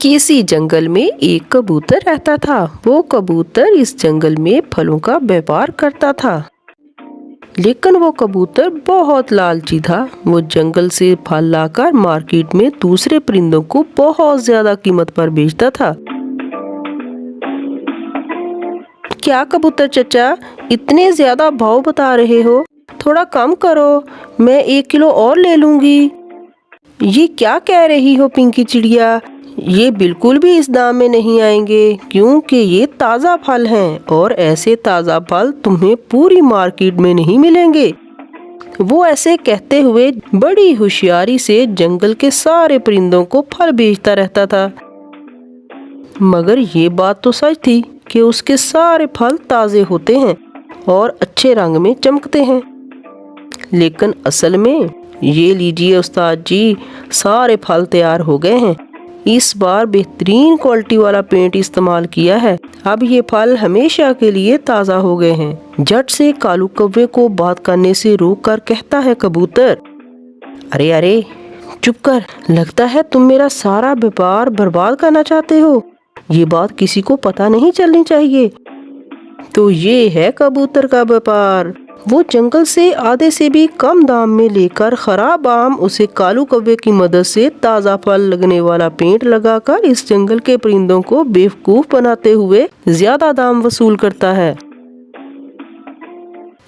किसी जंगल में एक कबूतर रहता था। वो कबूतर इस जंगल में फलों का व्यापार करता था, लेकिन वो कबूतर बहुत लालची था। वो जंगल से फल लाकर मार्केट में दूसरे परिंदों को बहुत ज्यादा कीमत पर बेचता था। क्या कबूतर चचा, इतने ज्यादा भाव बता रहे हो? थोड़ा कम करो, मैं 1 किलो और ले लूंगी। ये क्या कह रही हो पिंकी चिड़िया? ये बिल्कुल भी इस दाम में नहीं आएंगे, क्योंकि ये ताज़ा फल हैं और ऐसे ताज़ा फल तुम्हें पूरी मार्केट में नहीं मिलेंगे। वो ऐसे कहते हुए बड़ी होशियारी से जंगल के सारे परिंदों को फल बेचता रहता था। मगर ये बात तो सच थी कि उसके सारे फल ताज़े होते हैं और अच्छे रंग में चमकते हैं। लेकिन असल में, ये लीजिए उस्ताद जी, सारे फल तैयार हो गए हैं। इस बार बेहतरीन क्वालिटी वाला पेंट इस्तेमाल किया है। अब ये फल हमेशा के लिए ताज़ा हो गए हैं। झट से कालू कौवे को बात करने से रोककर कहता है कबूतर, अरे अरे चुप कर, लगता है तुम मेरा सारा व्यापार बर्बाद करना चाहते हो। ये बात किसी को पता नहीं चलनी चाहिए। तो ये है कबूतर का व्यापार। वो जंगल से आधे से भी कम दाम में लेकर खराब आम उसे कालू कौवे की मदद से ताज़ा फल लगने वाला पेंट लगाकर इस जंगल के परिंदों को बेवकूफ बनाते हुए ज्यादा दाम वसूल करता है।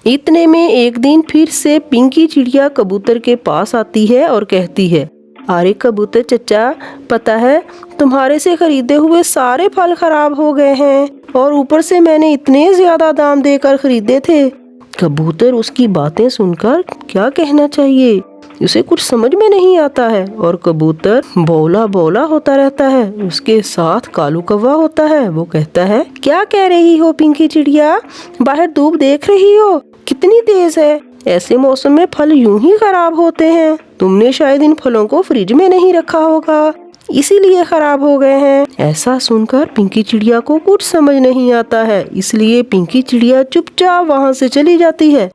इतने में एक दिन फिर से पिंकी चिड़िया कबूतर के पास आती है और कहती है, अरे कबूतर चचा, पता है तुम्हारे से खरीदे हुए सारे फल खराब हो गए हैं और ऊपर से मैंने इतने ज्यादा दाम देकर खरीदे थे। कबूतर उसकी बातें सुनकर क्या कहना चाहिए, उसे कुछ समझ में नहीं आता है और कबूतर बोला बोला होता रहता है। उसके साथ कालू कौवा होता है। वो कहता है, क्या कह रही हो पिंकी चिड़िया? बाहर धूप देख रही हो कितनी तेज है? ऐसे मौसम में फल यूं ही खराब होते हैं। तुमने शायद इन फलों को फ्रिज में नहीं रखा होगा, इसीलिए खराब हो गए हैं। ऐसा सुनकर पिंकी चिड़िया को कुछ समझ नहीं आता है, इसलिए पिंकी चिड़िया चुपचाप वहाँ से चली जाती है।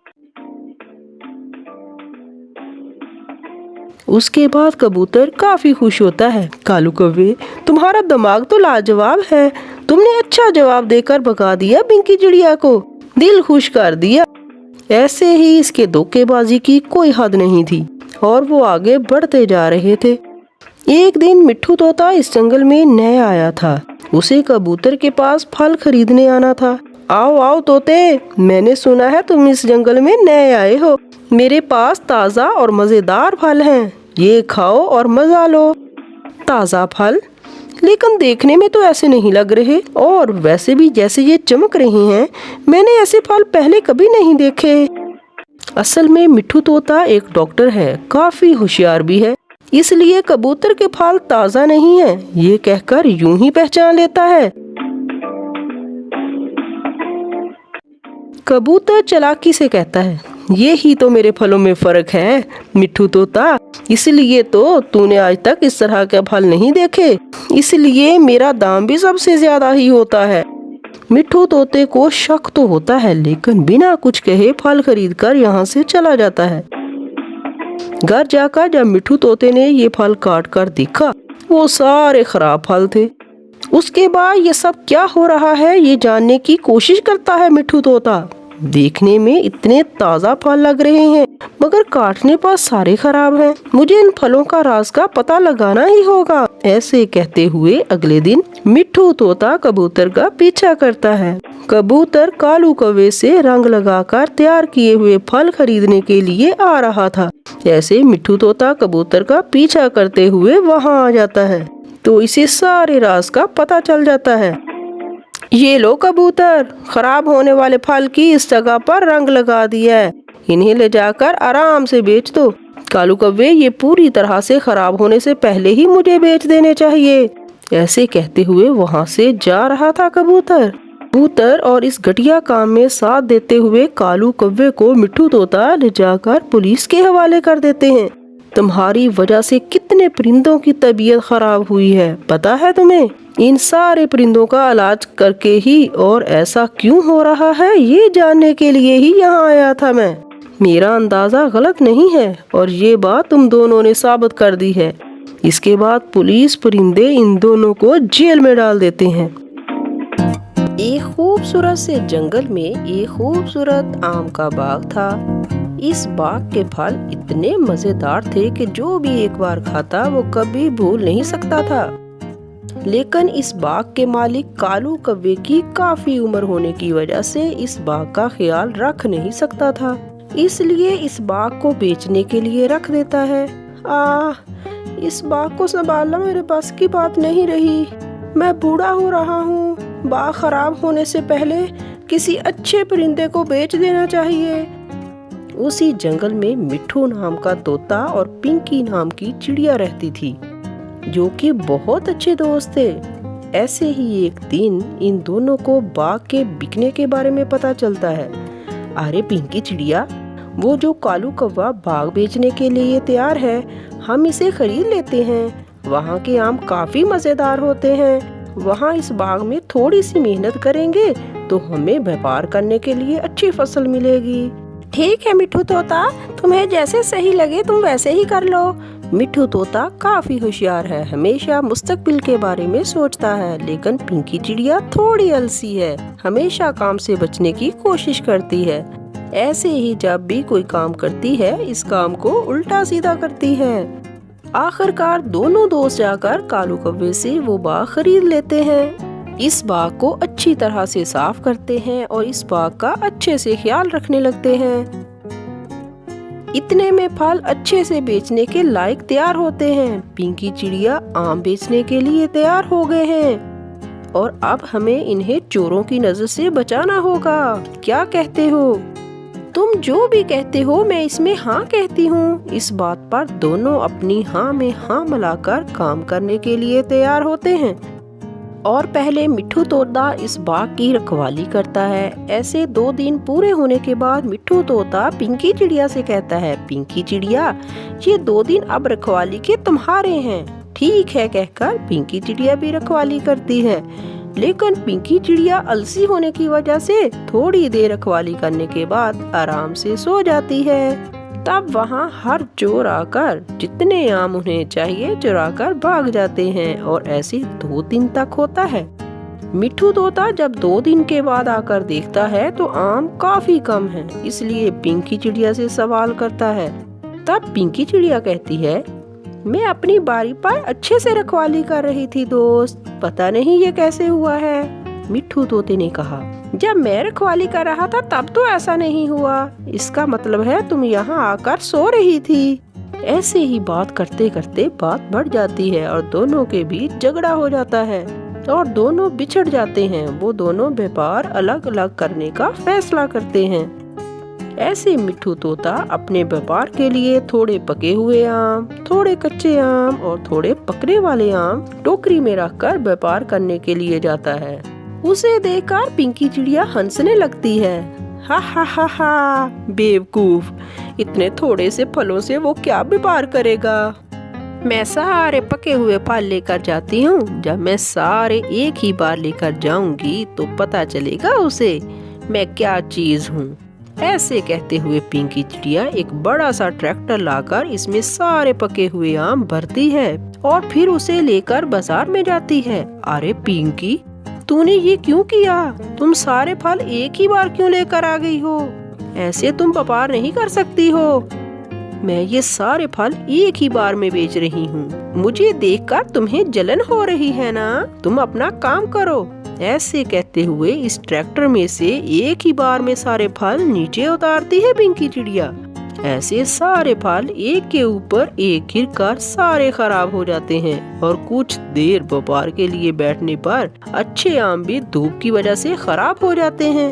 उसके बाद कबूतर काफी खुश होता है। कालू कौवे, तुम्हारा दिमाग तो लाजवाब है। तुमने अच्छा जवाब देकर भगा दिया पिंकी चिड़िया को, दिल खुश कर दिया। ऐसे ही इसके धोखेबाजी की कोई हद नहीं थी और वो आगे बढ़ते जा रहे थे। एक दिन मिट्ठू तोता इस जंगल में नया आया था। उसे कबूतर के पास फल खरीदने आना था। आओ आओ तोते, मैंने सुना है तुम इस जंगल में नए आए हो। मेरे पास ताज़ा और मज़ेदार फल हैं, ये खाओ और मज़ा लो। ताज़ा फल? लेकिन देखने में तो ऐसे नहीं लग रहे, और वैसे भी जैसे ये चमक रहे हैं, मैंने ऐसे फल पहले कभी नहीं देखे। असल में मिट्ठू तोता एक डॉक्टर है, काफी होशियार भी है, इसलिए कबूतर के फल ताज़ा नहीं है ये कहकर यूं ही पहचान लेता है। कबूतर चालाकी से कहता है, ये ही तो मेरे फलों में फर्क है मिट्ठू तोता, इसलिए तो तूने आज तक इस तरह के फल नहीं देखे, इसलिए मेरा दाम भी सबसे ज्यादा ही होता है। मिट्ठू तोते को शक तो होता है, लेकिन बिना कुछ कहे फल खरीदकर यहाँ से चला जाता है। घर जाकर जब मिट्ठू तोते ने ये फल काट कर देखा, वो सारे खराब फल थे। उसके बाद ये सब क्या हो रहा है ये जानने की कोशिश करता है मिट्ठू तोता। देखने में इतने ताज़ा फल लग रहे हैं, मगर काटने पर सारे खराब हैं। मुझे इन फलों का राज का पता लगाना ही होगा। ऐसे कहते हुए अगले दिन मिट्ठू तोता कबूतर का पीछा करता है। कबूतर कालू कौवे से रंग लगाकर तैयार किए हुए फल खरीदने के लिए आ रहा था। ऐसे मिट्ठू तोता कबूतर का पीछा करते हुए वहाँ आ जाता है, तो इसे सारे राज का पता चल जाता है। ये लो कबूतर, खराब होने वाले फल की इस जगह पर रंग लगा दिया है, इन्हें ले जाकर आराम से बेच दो। कालू कौवे, ये पूरी तरह से खराब होने से पहले ही मुझे बेच देने चाहिए। ऐसे कहते हुए वहाँ से जा रहा था कबूतर और इस घटिया काम में साथ देते हुए कालू कौवे को मिट्ठू तोता ले जाकर पुलिस के हवाले कर देते हैं। तुम्हारी वजह से कितने परिंदों की तबीयत खराब हुई है, पता है तुम्हें? इन सारे परिंदों का इलाज करके ही, और ऐसा क्यों हो रहा है ये जानने के लिए ही यहाँ आया था मैं। मेरा अंदाजा गलत नहीं है और ये बात तुम दोनों ने साबित कर दी है। इसके बाद पुलिस परिंदे इन दोनों को जेल में डाल देते हैं। एक खूबसूरत से जंगल में एक खूबसूरत आम का बाग था। इस बाग के फल इतने मजेदार थे कि जो भी एक बार खाता वो कभी भूल नहीं सकता था। लेकिन इस बाग के मालिक कालू कौवे की काफी उम्र होने की वजह से इस बाग का ख्याल रख नहीं सकता था, इसलिए इस बाग को बेचने के लिए रख देता है। इस बाग को संभालना मेरे बस की बात नहीं रही। मैं बूढ़ा हो रहा हूँ। बाग खराब होने से पहले किसी अच्छे परिंदे को बेच देना चाहिए। उसी जंगल में मिट्ठू नाम का तोता और पिंकी नाम की चिड़िया रहती थी, जो कि बहुत अच्छे दोस्त थे। ऐसे ही एक दिन इन दोनों को बाग के बिकने के बारे में पता चलता है। अरे पिंकी चिड़िया, वो जो कालू कौवा बाग बेचने के लिए तैयार है, हम इसे खरीद लेते हैं। वहाँ के आम काफी मजेदार होते हैं। वहाँ इस बाग में थोड़ी सी मेहनत करेंगे तो हमें व्यापार करने के लिए अच्छी फसल मिलेगी। ठीक है मिट्ठू तोता, तुम्हें जैसे सही लगे तुम वैसे ही कर लो। मिट्ठू तोता काफी होशियार है, हमेशा मुस्तकबिल के बारे में सोचता है। लेकिन पिंकी चिड़िया थोड़ी आलसी है, हमेशा काम से बचने की कोशिश करती है। ऐसे ही जब भी कोई काम करती है, इस काम को उल्टा सीधा करती है। आखिरकार दोनों दोस्त जाकर कालू कौवे से वो बाग खरीद लेते हैं। इस बाग को अच्छी तरह से साफ करते हैं और इस बाग का अच्छे से ख्याल रखने लगते हैं। इतने में फल अच्छे से बेचने के लायक तैयार होते हैं। पिंकी चिड़िया आम बेचने के लिए तैयार हो गए हैं और अब हमें इन्हें चोरों की नजर से बचाना होगा। क्या कहते हो? तुम जो भी कहते हो मैं इसमें हाँ कहती हूँ। इस बात पर दोनों अपनी हाँ में हाँ मिलाकर काम करने के लिए तैयार होते हैं। और पहले मिट्ठू तोता इस बाग की रखवाली करता है। ऐसे 2 दिन पूरे होने के बाद मिट्ठू तोता पिंकी चिड़िया से कहता है, पिंकी चिड़िया, ये 2 दिन अब रखवाली के तुम्हारे हैं। ठीक है कहकर पिंकी चिड़िया भी रखवाली करती है। लेकिन पिंकी चिड़िया आलसी होने की वजह से थोड़ी देर रखवाली करने के बाद आराम से सो जाती है। तब वहाँ हर चोर आकर जितने आम उन्हें चाहिए चुराकर भाग जाते हैं और ऐसे 2 दिन तक होता है। मिट्ठू तोता जब 2 दिन के बाद आकर देखता है तो आम काफी कम है, इसलिए पिंकी चिड़िया से सवाल करता है। तब पिंकी चिड़िया कहती है, मैं अपनी बारी पर अच्छे से रखवाली कर रही थी दोस्त, पता नहीं ये कैसे हुआ है। मिट्ठू तोते ने कहा, जब मैं रखवाली कर रहा था तब तो ऐसा नहीं हुआ। इसका मतलब है तुम यहाँ आकर सो रही थी। ऐसे ही बात करते करते बात बढ़ जाती है और दोनों के बीच झगड़ा हो जाता है और दोनों बिछड़ जाते हैं। वो दोनों व्यापार अलग अलग करने का फैसला करते हैं। ऐसे मिट्ठू तोता अपने व्यापार के लिए थोड़े पके हुए आम, थोड़े कच्चे आम और थोड़े पकने वाले आम टोकरी में रखकर व्यापार करने के लिए जाता है। उसे देखकर पिंकी चिड़िया हंसने लगती है। हा हा हा हा, बेवकूफ, इतने थोड़े से फलों से वो क्या व्यापार करेगा। मैं सारे पके हुए फल लेकर जाती हूँ। जब मैं सारे एक ही बार लेकर जाऊंगी तो पता चलेगा उसे मैं क्या चीज हूँ। ऐसे कहते हुए पिंकी चिड़िया एक बड़ा सा ट्रैक्टर लाकर इसमें सारे पके हुए आम भरती है और फिर उसे लेकर बाजार में जाती है। अरे पिंकी, तूने ये क्यों किया? तुम सारे फल एक ही बार क्यों लेकर आ गई हो? ऐसे तुम व्यापार नहीं कर सकती हो। मैं ये सारे फल एक ही बार में बेच रही हूँ। मुझे देखकर तुम्हें जलन हो रही है ना? तुम अपना काम करो। ऐसे कहते हुए इस ट्रैक्टर में से एक ही बार में सारे फल नीचे उतारती है पिंकी चिड़िया। ऐसे सारे फल एक के ऊपर एक गिरकर सारे खराब हो जाते हैं और कुछ देर व्यापार के लिए बैठने पर अच्छे आम भी धूप की वजह से खराब हो जाते हैं।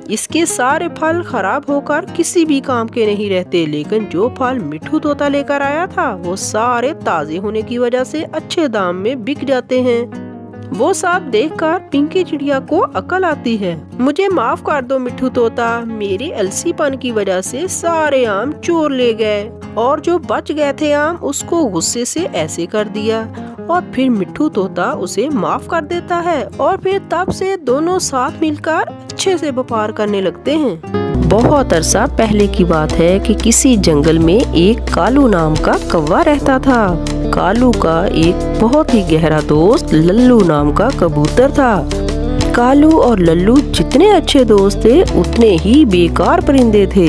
इसके सारे फल खराब होकर किसी भी काम के नहीं रहते, लेकिन जो फल मिट्ठू तोता लेकर आया था वो सारे ताजे होने की वजह से अच्छे दाम में बिक जाते हैं। वो सब देखकर पिंकी चिड़िया को अकल आती है। मुझे माफ कर दो मिट्ठू तोता, मेरे आलसीपन की वजह से सारे आम चोर ले गए और जो बच गए थे आम उसको गुस्से से ऐसे कर दिया। और फिर मिट्ठू तोता उसे माफ कर देता है और फिर तब से दोनों साथ मिलकर अच्छे से व्यापार करने लगते हैं। बहुत अरसा पहले की बात है कि किसी जंगल में एक कालू नाम का कौवा रहता था। कालू का एक बहुत ही गहरा दोस्त लल्लू नाम का कबूतर था। कालू और लल्लू जितने अच्छे दोस्त थे उतने ही बेकार परिंदे थे।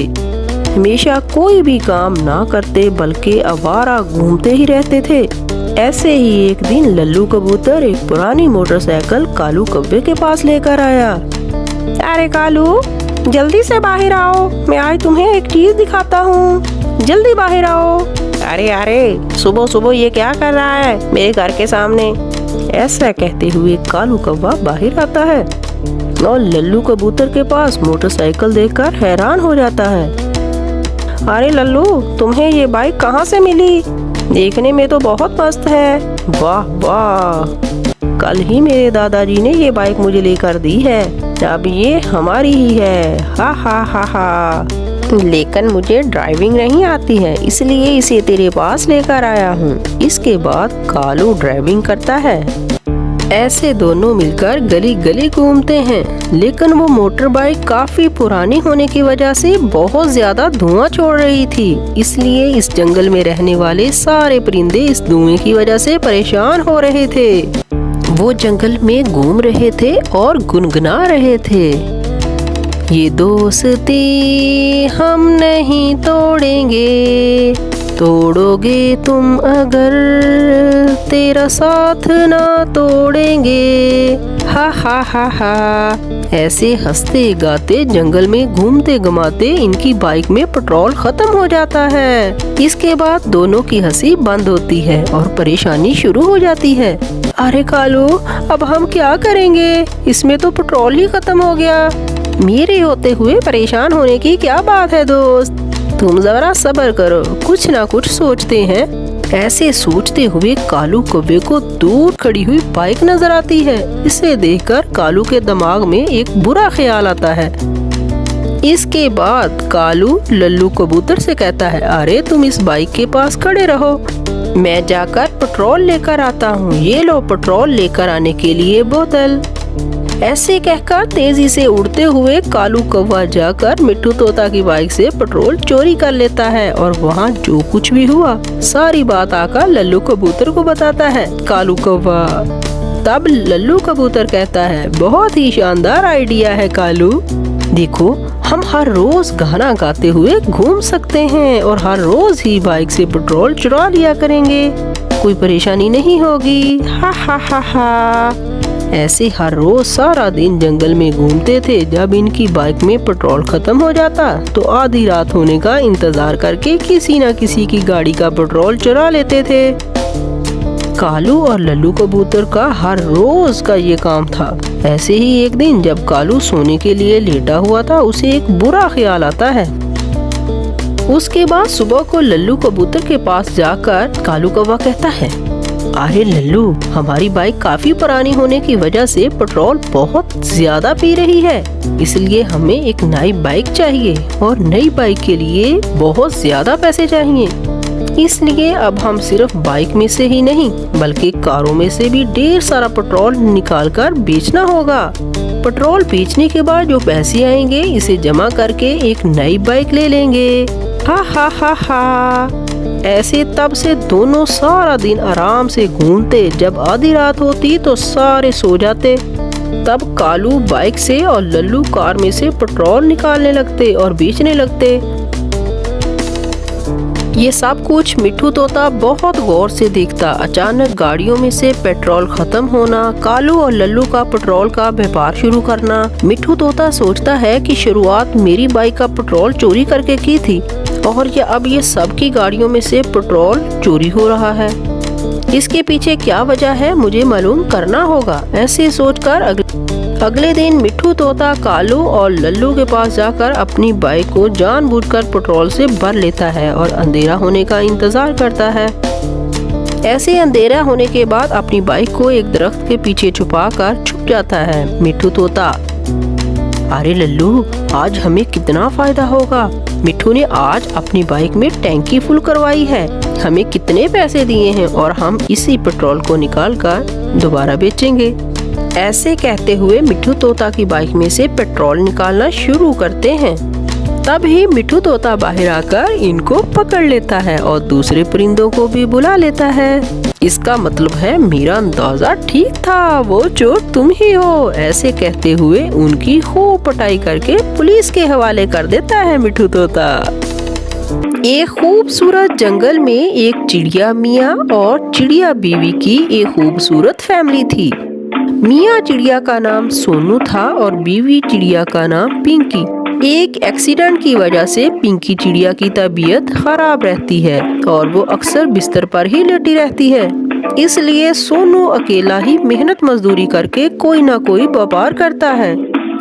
हमेशा कोई भी काम ना करते बल्कि आवारा घूमते ही रहते थे। ऐसे ही एक दिन लल्लू कबूतर एक पुरानी मोटरसाइकिल कालू कौवे के पास लेकर आया। अरे कालू, जल्दी से बाहर आओ, मैं आज तुम्हें एक चीज दिखाता हूँ, जल्दी बाहर आओ। अरे अरे, सुबह सुबह ये क्या कर रहा है मेरे घर के सामने? ऐसा कहते हुए कालू कौवा बाहर आता है और लल्लू कबूतर के पास मोटरसाइकिल देखकर हैरान हो जाता है। अरे लल्लू, तुम्हें ये बाइक कहाँ से मिली? देखने में तो बहुत मस्त है। वाह वाह, कल ही मेरे दादाजी ने ये बाइक मुझे लेकर दी है, अब ये हमारी ही है। हा हा हा हा। लेकिन मुझे ड्राइविंग नहीं आती है, इसलिए इसे तेरे पास लेकर आया हूँ। इसके बाद कालू ड्राइविंग करता है। ऐसे दोनों मिलकर गली गली घूमते हैं, लेकिन वो मोटर बाइक काफी पुरानी होने की वजह से बहुत ज्यादा धुआं छोड़ रही थी, इसलिए इस जंगल में रहने वाले सारे परिंदे इस धुएं की वजह से परेशान हो रहे थे। वो जंगल में घूम रहे थे और गुनगुना रहे थे, ये दोस्ती हम नहीं तोड़ेंगे, तोड़ोगे तुम अगर तेरा साथ ना तोड़ेंगे। हा हा हा हा। ऐसे हंसते गाते जंगल में घूमते घुमाते इनकी बाइक में पेट्रोल खत्म हो जाता है। इसके बाद दोनों की हंसी बंद होती है और परेशानी शुरू हो जाती है। अरे कालू, अब हम क्या करेंगे? इसमें तो पेट्रोल ही खत्म हो गया। मेरे होते हुए परेशान होने की क्या बात है दोस्त, तुम जरा सब्र करो, कुछ ना कुछ सोचते हैं। ऐसे सोचते हुए कालू कौवे को दूर खड़ी हुई बाइक नजर आती है। इसे देखकर कालू के दिमाग में एक बुरा ख्याल आता है। इसके बाद कालू लल्लू कबूतर से कहता है, अरे तुम इस बाइक के पास खड़े रहो, मैं जाकर पेट्रोल लेकर आता हूँ। ये लो पेट्रोल लेकर आने के लिए बोतल। ऐसे कहकर तेजी से उड़ते हुए कालू कौवा जाकर मिट्टू तोता की बाइक से पेट्रोल चोरी कर लेता है और वहाँ जो कुछ भी हुआ सारी बात आकर लल्लू कबूतर को बताता है। कालू कौवा तब लल्लू कबूतर कहता है, बहुत ही शानदार आइडिया है कालू, देखो हम हर रोज गाना गाते हुए घूम सकते हैं और हर रोज ही बाइक से पेट्रोल चुरा लिया करेंगे, कोई परेशानी नहीं होगी। हा हा हा हा। ऐसे हर रोज सारा दिन जंगल में घूमते थे। जब इनकी बाइक में पेट्रोल खत्म हो जाता तो आधी रात होने का इंतजार करके किसी न किसी की गाड़ी का पेट्रोल चुरा लेते थे। कालू और लल्लू कबूतर का हर रोज का ये काम था। ऐसे ही एक दिन जब कालू सोने के लिए लेटा हुआ था, उसे एक बुरा ख्याल आता है। उसके बाद सुबह को लल्लू कबूतर के पास जाकर कालू कौवा कहता है, अरे लल्लू, हमारी बाइक काफी पुरानी होने की वजह से पेट्रोल बहुत ज्यादा पी रही है, इसलिए हमें एक नई बाइक चाहिए और नई बाइक के लिए बहुत ज्यादा पैसे चाहिए। इसलिए अब हम सिर्फ बाइक में से ही नहीं बल्कि कारों में से भी ढेर सारा पेट्रोल निकाल कर बेचना होगा। पेट्रोल बेचने के बाद जो पैसे आएंगे इसे जमा करके एक नई बाइक ले लेंगे। हा हा हा हा। ऐसे तब से दोनों सारा दिन आराम से घूमते। जब आधी रात होती तो सारे सो जाते। तब कालू बाइक से और लल्लू कार में से पेट्रोल निकालने लगते और बेचने लगते। ये सब कुछ मिट्टू तोता बहुत गौर से देखता। अचानक गाड़ियों में से पेट्रोल खत्म होना, कालू और लल्लू का पेट्रोल का व्यापार शुरू करना। मिट्टू तोता सोचता है कि शुरुआत मेरी बाइक का पेट्रोल चोरी करके की थी और अब ये सबकी गाड़ियों में से पेट्रोल चोरी हो रहा है। इसके पीछे क्या वजह है मुझे मालूम करना होगा। ऐसे सोचकर अगले दिन मिट्टू तोता कालू और लल्लू के पास जाकर अपनी बाइक को जानबूझकर पेट्रोल से भर लेता है और अंधेरा होने का इंतजार करता है। ऐसे अंधेरा होने के बाद अपनी बाइक को एक दरख्त के पीछे छुपाकर छुप जाता है। मिट्टू तोता, अरे लल्लू, आज हमें कितना फायदा होगा। मिट्टू ने आज अपनी बाइक में टैंकी फुल करवाई है, हमें कितने पैसे दिए हैं और हम इसी पेट्रोल को निकाल कर दोबारा बेचेंगे। ऐसे कहते हुए मिट्टू तोता की बाइक में से पेट्रोल निकालना शुरू करते हैं। तभी मिट्ठू तोता बाहर आकर इनको पकड़ लेता है और दूसरे परिंदों को भी बुला लेता है। इसका मतलब है मेरा अंदाजा ठीक था, वो चोर तुम ही हो। ऐसे कहते हुए उनकी खूब पिटाई करके पुलिस के हवाले कर देता है मिट्ठू तोता। एक खूबसूरत जंगल में एक चिड़िया मियाँ और चिड़िया बीवी की एक खूबसूरत फैमिली थी। मियाँ चिड़िया का नाम सोनू था और बीवी चिड़िया का नाम पिंकी। एक एक्सीडेंट की वजह से पिंकी चिड़िया की तबीयत खराब रहती है और वो अक्सर बिस्तर पर ही लेटी रहती है। इसलिए सोनू अकेला ही मेहनत मजदूरी करके कोई ना कोई व्यापार करता है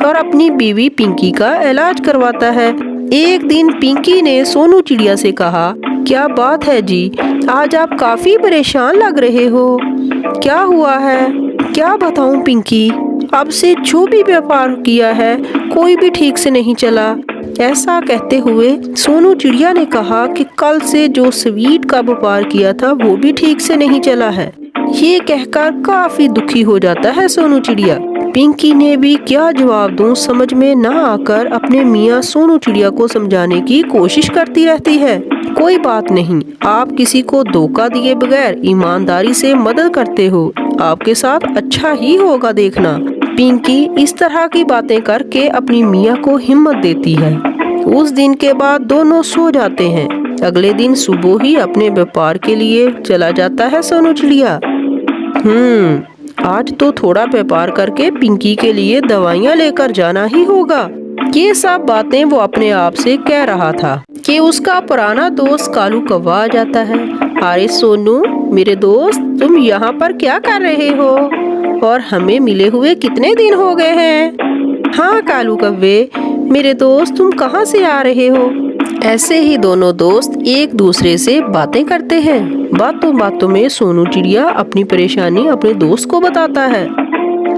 और अपनी बीवी पिंकी का इलाज करवाता है। एक दिन पिंकी ने सोनू चिड़िया से कहा, क्या बात है जी, आज आप काफी परेशान लग रहे हो, क्या हुआ है? क्या बताऊं पिंकी, अब से जो भी व्यापार किया है कोई भी ठीक से नहीं चला। ऐसा कहते हुए सोनू चिड़िया ने कहा कि कल से जो स्वीट का व्यापार किया था वो भी ठीक से नहीं चला है। ये कहकर काफी दुखी हो जाता है सोनू चिड़िया। पिंकी ने भी क्या जवाब दूं समझ में न आकर अपने मियाँ सोनू चिड़िया को समझाने की कोशिश करती रहती है। कोई बात नहीं, आप किसी को धोखा दिए बगैर ईमानदारी से मदद करते हो, आपके साथ अच्छा ही होगा देखना। पिंकी इस तरह की बातें करके अपनी मियाँ को हिम्मत देती है। उस दिन के बाद दोनों सो जाते हैं। अगले दिन सुबह ही अपने व्यापार के लिए चला जाता है सोनू चिड़िया। आज तो थोड़ा व्यापार करके पिंकी के लिए दवाइयाँ लेकर जाना ही होगा। ये सब बातें वो अपने आप से कह रहा था कि उसका पुराना दोस्त कालू कौवा आ जाता है। अरे सोनू मेरे दोस्त, तुम यहाँ पर क्या कर रहे हो और हमें मिले हुए कितने दिन हो गए हैं? हाँ कालू कौवे मेरे दोस्त, तुम कहाँ से आ रहे हो? ऐसे ही दोनों दोस्त एक दूसरे से बातें करते हैं। बातों बातों में सोनू चिड़िया अपनी परेशानी अपने दोस्त को बताता है।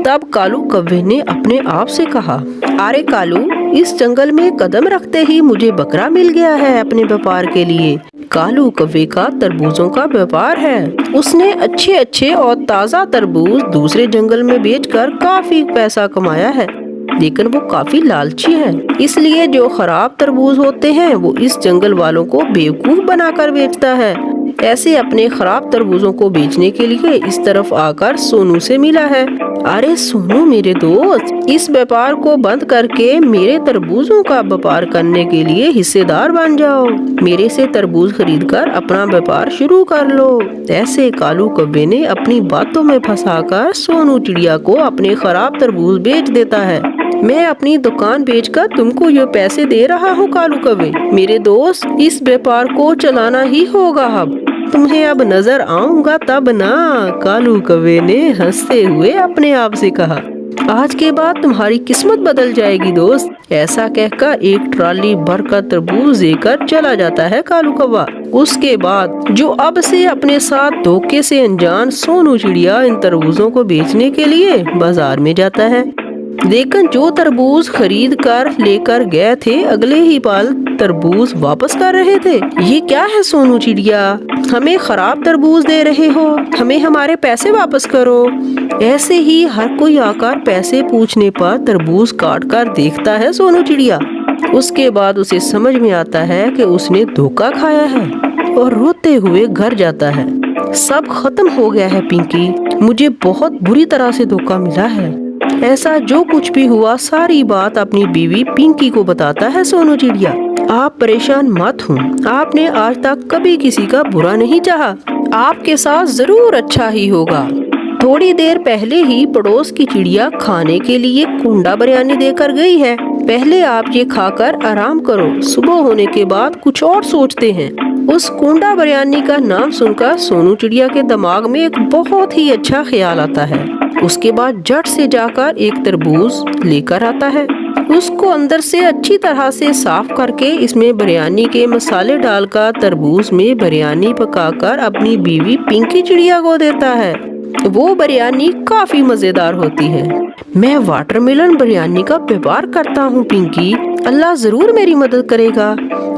तब कालू कौवे ने अपने आप से कहा, अरे कालू, इस जंगल में कदम रखते ही मुझे बकरा मिल गया है अपने व्यापार के लिए। कालू कौवे का तरबूजों का व्यापार है। उसने अच्छे अच्छे और ताज़ा तरबूज दूसरे जंगल में बेचकर काफी पैसा कमाया है, लेकिन वो काफी लालची है, इसलिए जो खराब तरबूज होते हैं वो इस जंगल वालों को बेवकूफ बनाकर बेचता है। ऐसे अपने खराब तरबूजों को बेचने के लिए इस तरफ आकर सोनू से मिला है। अरे सोनू मेरे दोस्त, इस व्यापार को बंद करके मेरे तरबूजों का व्यापार करने के लिए हिस्सेदार बन जाओ। मेरे से तरबूज खरीदकर अपना व्यापार शुरू कर लो। ऐसे कालू कौवे ने अपनी बातों में फंसाकर सोनू चिड़िया को अपने खराब तरबूज बेच देता है। मैं अपनी दुकान बेचकर तुमको ये पैसे दे रहा हूँ कालू कौवे। मेरे दोस्त, इस व्यापार को चलाना ही होगा। अब तुम्हें अब नजर आऊंगा तब ना। कालू कौवे ने हंसते हुए अपने आप से कहा, आज के बाद तुम्हारी किस्मत बदल जाएगी दोस्त। ऐसा कहकर एक ट्रॉली भरकर तरबूज देकर चला जाता है कालू कौवा। उसके बाद जो अब से अपने साथ धोखे से अनजान सोनू चिड़िया इन तरबूजों को बेचने के लिए बाजार में जाता है। लेकिन जो तरबूज खरीद कर लेकर गए थे अगले ही पल तरबूज वापस कर रहे थे। ये क्या है सोनू चिड़िया, हमें खराब तरबूज दे रहे हो, हमें हमारे पैसे वापस करो। ऐसे ही हर कोई आकर पैसे पूछने पर तरबूज काट कर देखता है सोनू चिड़िया। उसके बाद उसे समझ में आता है कि उसने धोखा खाया है और रोते हुए घर जाता है। सब खत्म हो गया है पिंकी, मुझे बहुत बुरी तरह से धोखा मिला है। ऐसा जो कुछ भी हुआ सारी बात अपनी बीवी पिंकी को बताता है सोनू चिड़िया। आप परेशान मत हो, आपने आज तक कभी किसी का बुरा नहीं चाहा, आपके साथ जरूर अच्छा ही होगा। थोड़ी देर पहले ही पड़ोस की चिड़िया खाने के लिए कुंडा बिरयानी देकर गई है। पहले आप ये खाकर आराम करो, सुबह होने के बाद कुछ और सोचते हैं। उस कुंडा बिरयानी का नाम सुनकर सोनू चिड़िया के दिमाग में एक बहुत ही अच्छा ख्याल आता है। उसके बाद झट से जाकर एक तरबूज लेकर आता है। उसको अंदर से अच्छी तरह से साफ करके इसमें बिरयानी के मसाले डालकर तरबूज में बिरयानी पकाकर अपनी बीवी पिंकी चिड़िया को देता है। वो बिरयानी काफी मजेदार होती है। मैं वाटरमेलन बिरयानी का व्यापार करता हूँ पिंकी, अल्लाह जरूर मेरी मदद करेगा।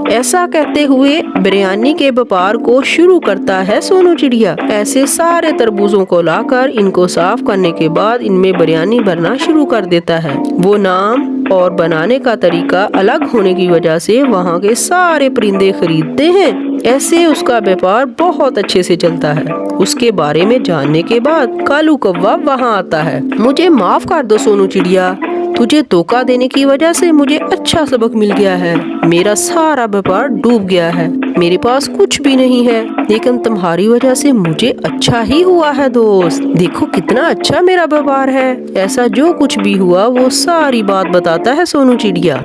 ऐसा कहते हुए बिरयानी के व्यापार को शुरू करता है सोनू चिड़िया। ऐसे सारे तरबूजों को लाकर इनको साफ करने के बाद इनमें बिरयानी भरना शुरू कर देता है। वो नाम और बनाने का तरीका अलग होने की वजह से वहाँ के सारे परिंदे खरीदते हैं। ऐसे उसका व्यापार बहुत अच्छे से चलता है। उसके बारे में जानने के बाद कालू कौवा वहाँ आता है। मुझे माफ कर दो सोनू चिड़िया, तुझे धोखा देने की वजह से मुझे अच्छा सबक मिल गया है। मेरा सारा व्यापार डूब गया है, मेरे पास कुछ भी नहीं है, लेकिन तुम्हारी वजह से मुझे अच्छा ही हुआ है दोस्त। देखो कितना अच्छा मेरा व्यापार है। ऐसा जो कुछ भी हुआ वो सारी बात बताता है सोनू चिड़िया।